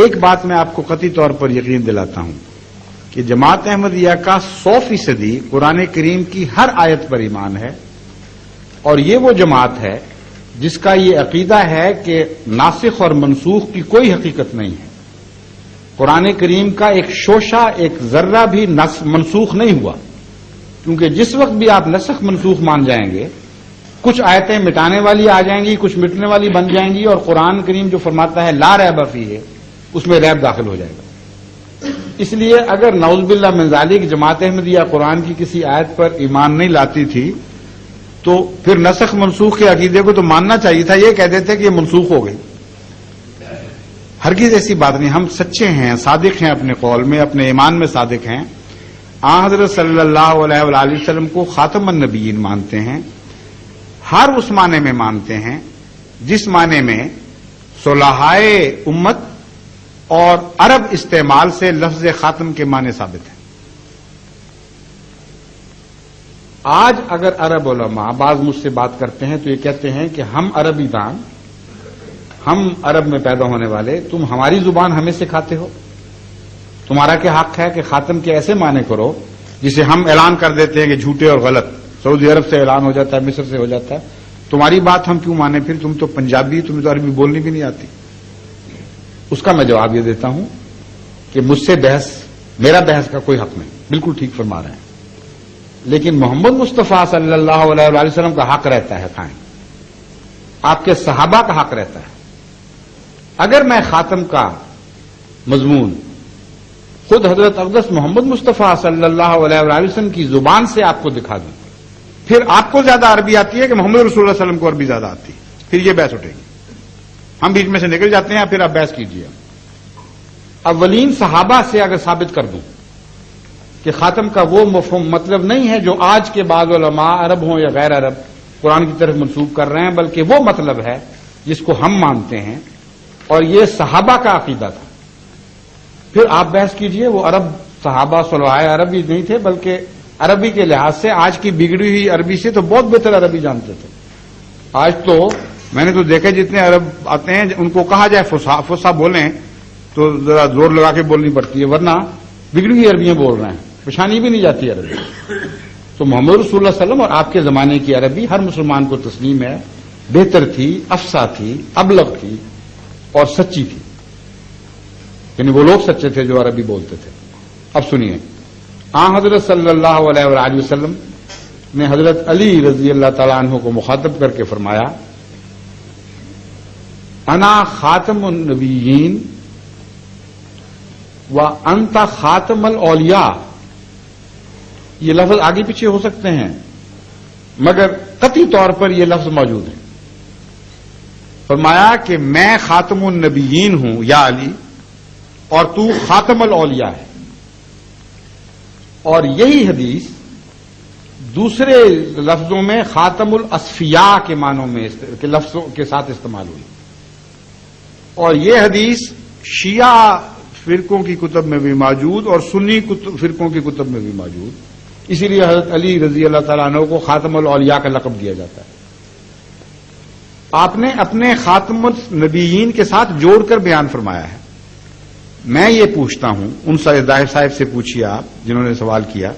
ایک بات میں آپ کو قطعی طور پر یقین دلاتا ہوں کہ جماعت احمدیہ کا 100% قرآن کریم کی ہر آیت پر ایمان ہے، اور یہ وہ جماعت ہے جس کا یہ عقیدہ ہے کہ ناسخ اور منسوخ کی کوئی حقیقت نہیں ہے۔ قرآن کریم کا ایک شوشہ، ایک ذرہ بھی منسوخ نہیں ہوا، کیونکہ جس وقت بھی آپ نسخ منسوخ مان جائیں گے، کچھ آیتیں مٹانے والی آ جائیں گی، کچھ مٹنے والی بن جائیں گی، اور قرآن کریم جو فرماتا ہے لا ریب فیہ، اس میں ریب داخل ہو جائے گا۔ اس لیے اگر نعوذ باللہ من ذالک جماعت احمدیہ قرآن کی کسی آیت پر ایمان نہیں لاتی تھی تو پھر نسخ منسوخ کے عقیدے کو تو ماننا چاہیے تھا، یہ کہہ دیتے کہ یہ منسوخ ہو گئی۔ ہرگز ایسی بات نہیں، ہم سچے ہیں، صادق ہیں اپنے قول میں، اپنے ایمان میں صادق ہیں۔ آن حضرت صلی اللہ علیہ وآلہ وسلم کو خاتم النبیین مانتے ہیں، ہر اس معنی میں مانتے ہیں جس معنی میں صلحائے امت اور عرب استعمال سے لفظ خاتم کے معنی ثابت ہیں۔ آج اگر عرب علماء بعض مجھ سے بات کرتے ہیں تو یہ کہتے ہیں کہ ہم عربی دان، ہم عرب میں پیدا ہونے والے، تم ہماری زبان ہمیں سکھاتے ہو، تمہارا کیا حق ہے کہ خاتم کے ایسے معنی کرو جسے ہم اعلان کر دیتے ہیں کہ جھوٹے اور غلط، سعودی عرب سے اعلان ہو جاتا ہے، مصر سے ہو جاتا ہے، تمہاری بات ہم کیوں مانیں؟ پھر تم تو پنجابی، تمہیں تو عربی بولنی بھی نہیں آتی۔ اس کا میں جواب یہ دیتا ہوں کہ مجھ سے میرا بحث کا کوئی حق نہیں، بالکل ٹھیک فرما رہے ہیں، لیکن محمد مصطفیٰ صلی اللہ علیہ وآلہ وسلم کا حق رہتا ہے قائم، آپ کے صحابہ کا حق رہتا ہے۔ اگر میں خاتم کا مضمون خود حضرت اقدس محمد مصطفیٰ صلی اللہ علیہ وآلہ وسلم کی زبان سے آپ کو دکھا دوں، پھر آپ کو زیادہ عربی آتی ہے کہ محمد رسول اللہ علیہ وسلم کو عربی زیادہ آتی ہے، پھر یہ بحث اٹھے گی، ہم بیچ میں سے نکل جاتے ہیں، پھر آپ بحث کیجیے۔ اولین صحابہ سے اگر ثابت کر دوں کہ خاتم کا وہ مفہوم مطلب نہیں ہے جو آج کے بعض علماء عرب ہوں یا غیر عرب قرآن کی طرف منسوب کر رہے ہیں، بلکہ وہ مطلب ہے جس کو ہم مانتے ہیں، اور یہ صحابہ کا عقیدہ تھا، پھر آپ بحث کیجئے۔ وہ عرب صحابہ صلحائے عربی نہیں تھے، بلکہ عربی کے لحاظ سے آج کی بگڑی ہوئی عربی سے تو بہت بہتر عربی جانتے تھے۔ آج تو میں نے تو دیکھا جتنے عرب آتے ہیں ان کو کہا جائے فصحا بولیں تو ذرا زور لگا کے بولنی پڑتی ہے، ورنہ بگڑی ہوئی عربیاں بول رہے ہیں، پہچانی بھی نہیں جاتی عربی۔ تو محمد رسول اللہ صلی اللہ علیہ وسلم اور آپ کے زمانے کی عربی ہر مسلمان کو تسلیم ہے، بہتر تھی، افصح تھی، ابلغ تھی اور سچی تھی، یعنی وہ لوگ سچے تھے جو عربی بولتے تھے۔ اب سنیے، آن حضرت صلی اللہ علیہ وآلہ وسلم نے حضرت علی رضی اللہ تعالیٰ عنہ کو مخاطب کر کے فرمایا، انا خاتم النبیین و انت خاتم الاولیاء۔ یہ لفظ آگے پیچھے ہو سکتے ہیں مگر قطعی طور پر یہ لفظ موجود ہے۔ فرمایا کہ میں خاتم النبیین ہوں یا علی، اور تو خاتم الاولیاء ہے۔ اور یہی حدیث دوسرے لفظوں میں خاتم الاصفیاء کے معنوں میں کے لفظوں کے ساتھ استعمال ہوئی، اور یہ حدیث شیعہ فرقوں کی کتب میں بھی موجود اور سنی فرقوں کی کتب میں بھی موجود، اسی لیے حضرت علی رضی اللہ تعالیٰ عنہ کو خاتم الاولیاء کا لقب دیا جاتا ہے۔ آپ نے اپنے خاتم النبیین کے ساتھ جوڑ کر بیان فرمایا ہے۔ میں یہ پوچھتا ہوں، ان ظاہر صاحب سے پوچھیے آپ جنہوں نے سوال کیا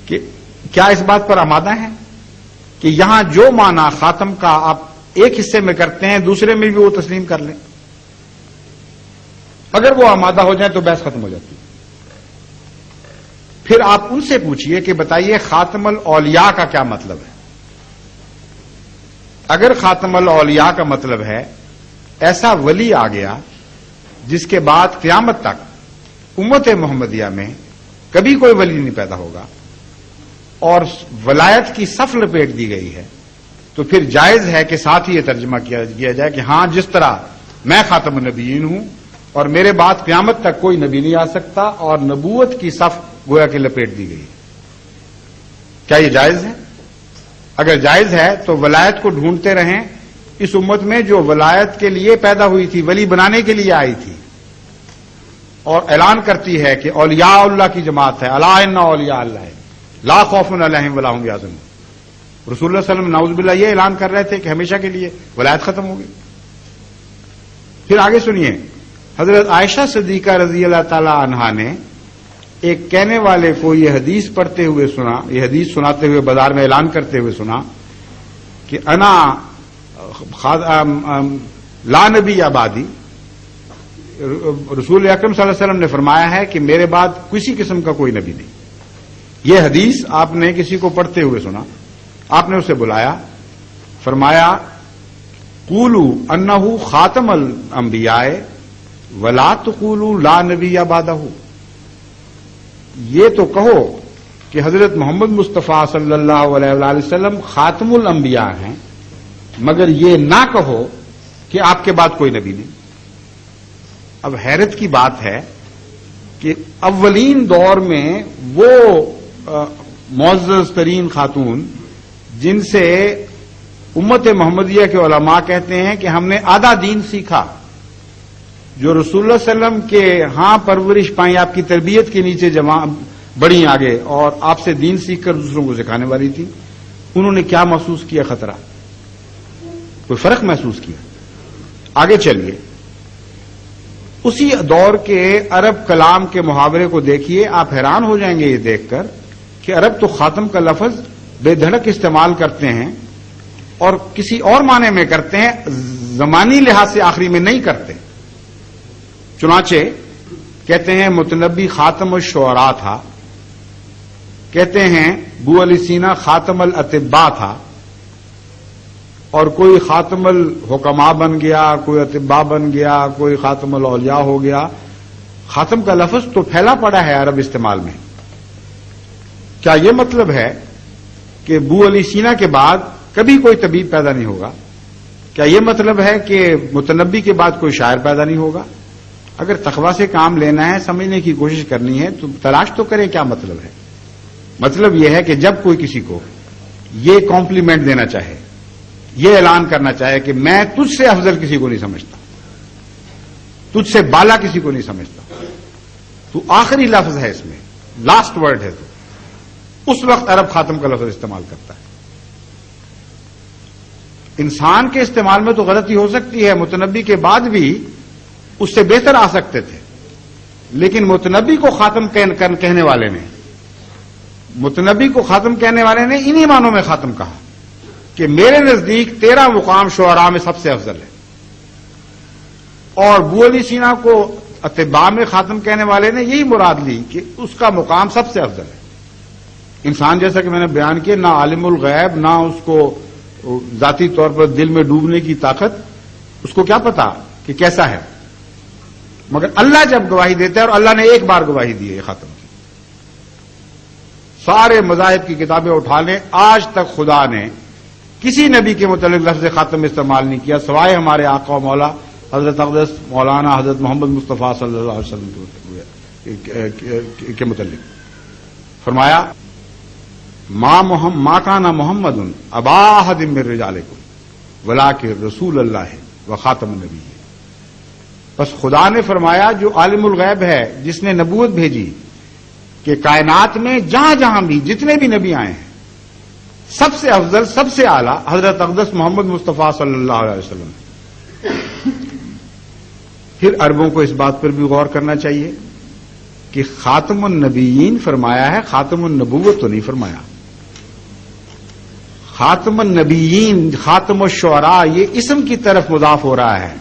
کہ کیا اس بات پر آمادہ ہیں کہ یہاں جو معنی خاتم کا آپ ایک حصے میں کرتے ہیں دوسرے میں بھی وہ تسلیم کر لیں؟ اگر وہ آمادہ ہو جائیں تو بحث ختم ہو جاتی ہے۔ پھر آپ ان سے پوچھیے کہ بتائیے خاتم الاولیاء کا کیا مطلب ہے؟ اگر خاتم الاولیاء کا مطلب ہے ایسا ولی آ گیا جس کے بعد قیامت تک امت محمدیہ میں کبھی کوئی ولی نہیں پیدا ہوگا اور ولایت کی صف لپیٹ دی گئی ہے، تو پھر جائز ہے کہ ساتھ ہی یہ ترجمہ کیا جائے کہ ہاں جس طرح میں خاتم النبیین ہوں اور میرے بعد قیامت تک کوئی نبی نہیں آ سکتا اور نبوت کی صف گویا کہ لپیٹ دی گئی۔ کیا یہ جائز ہے؟ اگر جائز ہے تو ولایت کو ڈھونڈتے رہیں اس امت میں جو ولایت کے لیے پیدا ہوئی تھی، ولی بنانے کے لیے آئی تھی، اور اعلان کرتی ہے کہ اولیاء اللہ کی جماعت ہے، الا ان اولیاء اللہ لا خوف علیہم ولا هم یحزنون۔ رسول اللہ صلی اللہ علیہ وسلم نعوذ باللہ یہ اعلان کر رہے تھے کہ ہمیشہ کے لیے ولایت ختم ہوگی۔ پھر آگے سنیے، حضرت عائشہ صدیقہ رضی اللہ تعالی عنہا نے ایک کہنے والے کو یہ حدیث پڑھتے ہوئے سنا، یہ حدیث سناتے ہوئے بازار میں اعلان کرتے ہوئے سنا کہ انا لا نبی آبادی، رسول اکرم صلی اللہ علیہ وسلم نے فرمایا ہے کہ میرے بعد کسی قسم کا کوئی نبی نہیں. یہ حدیث آپ نے کسی کو پڑھتے ہوئے سنا، آپ نے اسے بلایا، فرمایا قولوا انہ خاتم الانبیاء ولا تقولوا لا نبی بعدہ، یہ تو کہو کہ حضرت محمد مصطفیٰ صلی اللہ علیہ وآلہ وسلم خاتم الانبیاء ہیں، مگر یہ نہ کہو کہ آپ کے بعد کوئی نبی نہیں. اب حیرت کی بات ہے کہ اولین دور میں وہ معزز ترین خاتون جن سے امت محمدیہ کے علماء کہتے ہیں کہ ہم نے آدھا دین سیکھا، جو رسول اللہ صلی اللہ علیہ وسلم کے ہاں پرورش پائیں، آپ کی تربیت کے نیچے بڑی آگے اور آپ سے دین سیکھ کر دوسروں کو سکھانے والی تھی، انہوں نے کیا محسوس کیا؟ خطرہ، کوئی فرق محسوس کیا؟ آگے چلیے، اسی دور کے عرب کلام کے محاورے کو دیکھیے، آپ حیران ہو جائیں گے یہ دیکھ کر کہ عرب تو خاتم کا لفظ بے دھڑک استعمال کرتے ہیں اور کسی اور معنی میں کرتے ہیں، زمانی لحاظ سے آخری میں نہیں کرتے. چنانچہ کہتے ہیں متنبی خاتم الشعراء تھا، کہتے ہیں ابو علی سینا خاتم الاطباء تھا، اور کوئی خاتم الحکماء بن گیا، کوئی اطباء بن گیا، کوئی خاتم الاولیاء ہو گیا. خاتم کا لفظ تو پھیلا پڑا ہے عرب استعمال میں. کیا یہ مطلب ہے کہ ابو علی سینا کے بعد کبھی کوئی طبیب پیدا نہیں ہوگا؟ کیا یہ مطلب ہے کہ متنبی کے بعد کوئی شاعر پیدا نہیں ہوگا؟ اگر تقویٰ سے کام لینا ہے، سمجھنے کی کوشش کرنی ہے تو تلاش تو کریں کیا مطلب ہے. مطلب یہ ہے کہ جب کوئی کسی کو یہ کمپلیمنٹ دینا چاہے، یہ اعلان کرنا چاہے کہ میں تجھ سے افضل کسی کو نہیں سمجھتا، تجھ سے بالا کسی کو نہیں سمجھتا، تو آخری لفظ ہے اس میں، لاسٹ ورڈ ہے، تو اس وقت عرب خاتم کا لفظ استعمال کرتا ہے. انسان کے استعمال میں تو غلطی ہو سکتی ہے، متنبی کے بعد بھی اس سے بہتر آ سکتے تھے، لیکن متنبی کو خاتم کہنے والے نے، متنبی کو خاتم کہنے والے نے انہی معنوں میں خاتم کہا کہ میرے نزدیک تیرا مقام شعراء میں سب سے افضل ہے. اور ابو علی سینا کو اطباء میں خاتم کہنے والے نے یہی مراد لی کہ اس کا مقام سب سے افضل ہے. انسان جیسا کہ میں نے بیان کیا، نہ عالم الغیب، نہ اس کو ذاتی طور پر دل میں ڈوبنے کی طاقت، اس کو کیا پتا کہ کیسا ہے، مگر اللہ جب گواہی دیتا ہے، اور اللہ نے ایک بار گواہی دی ہے یہ خاتم کی. سارے مذاہب کی کتابیں اٹھا لیں، آج تک خدا نے کسی نبی کے متعلق لفظ خاتم استعمال نہیں کیا سوائے ہمارے آقا و مولا حضرت اقدس مولانا حضرت محمد مصطفیٰ صلی اللہ علیہ وسلم کے متعلق. فرمایا ما کان محمد ابا احد من رجالکم ولکن رسول اللہ و خاتم النبی. بس خدا نے فرمایا جو عالم الغیب ہے، جس نے نبوت بھیجی کہ کائنات میں جہاں جہاں بھی جتنے بھی نبی آئے ہیں سب سے افضل، سب سے اعلیٰ حضرت اقدس محمد مصطفیٰ صلی اللہ علیہ وسلم. پھر عربوں کو اس بات پر بھی غور کرنا چاہیے کہ خاتم النبیین فرمایا ہے، خاتم النبوت تو نہیں فرمایا. خاتم النبیین، خاتم الشعراء، یہ اسم کی طرف مضاف ہو رہا ہے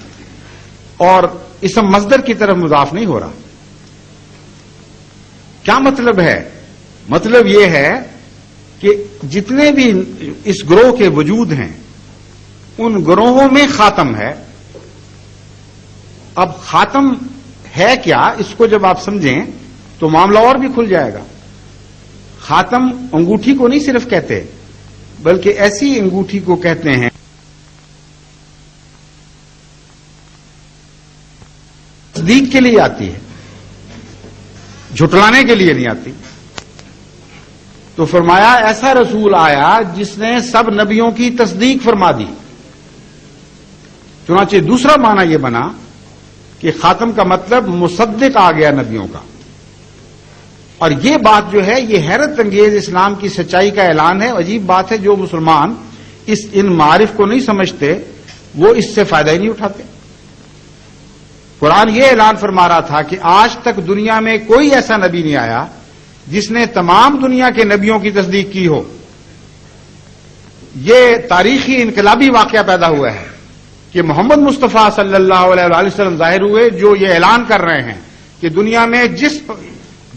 اور اسم مصدر کی طرف مضاف نہیں ہو رہا. کیا مطلب ہے؟ مطلب یہ ہے کہ جتنے بھی اس گروہ کے وجود ہیں ان گروہوں میں خاتم ہے. اب خاتم ہے کیا، اس کو جب آپ سمجھیں تو معاملہ اور بھی کھل جائے گا. خاتم انگوٹھی کو نہیں صرف کہتے، بلکہ ایسی انگوٹھی کو کہتے ہیں تصدیق کے لیے آتی ہے، جھٹلانے کے لیے نہیں آتی. تو فرمایا ایسا رسول آیا جس نے سب نبیوں کی تصدیق فرما دی. چنانچہ دوسرا معنی یہ بنا کہ خاتم کا مطلب مصدق آ گیا نبیوں کا. اور یہ بات جو ہے یہ حیرت انگیز اسلام کی سچائی کا اعلان ہے. عجیب بات ہے، جو مسلمان ان معارف کو نہیں سمجھتے وہ اس سے فائدہ ہی نہیں اٹھاتے. قرآن یہ اعلان فرما رہا تھا کہ آج تک دنیا میں کوئی ایسا نبی نہیں آیا جس نے تمام دنیا کے نبیوں کی تصدیق کی ہو. یہ تاریخی انقلابی واقعہ پیدا ہوا ہے کہ محمد مصطفیٰ صلی اللہ علیہ وآلہ وسلم ظاہر ہوئے جو یہ اعلان کر رہے ہیں کہ دنیا میں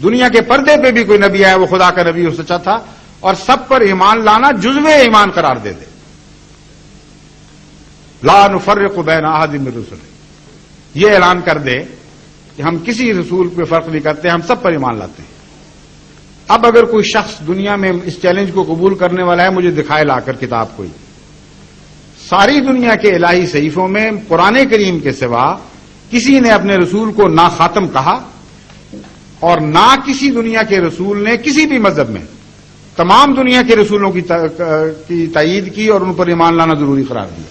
دنیا کے پردے پہ بھی کوئی نبی آیا وہ خدا کا نبی ہو سچا تھا اور سب پر ایمان لانا جزو ایمان قرار دے دے. لا نفرق بین احد من رسله، یہ اعلان کر دے کہ ہم کسی رسول پہ فرق نہیں کرتے، ہم سب پر ایمان لاتے ہیں. اب اگر کوئی شخص دنیا میں اس چیلنج کو قبول کرنے والا ہے، مجھے دکھائے لا کر کتاب کوئی. ساری دنیا کے الہی صحیفوں میں قرآن کریم کے سوا کسی نے اپنے رسول کو نہ خاتم کہا اور نہ کسی دنیا کے رسول نے کسی بھی مذہب میں تمام دنیا کے رسولوں کی تائید کی اور ان پر ایمان لانا ضروری قرار دیا.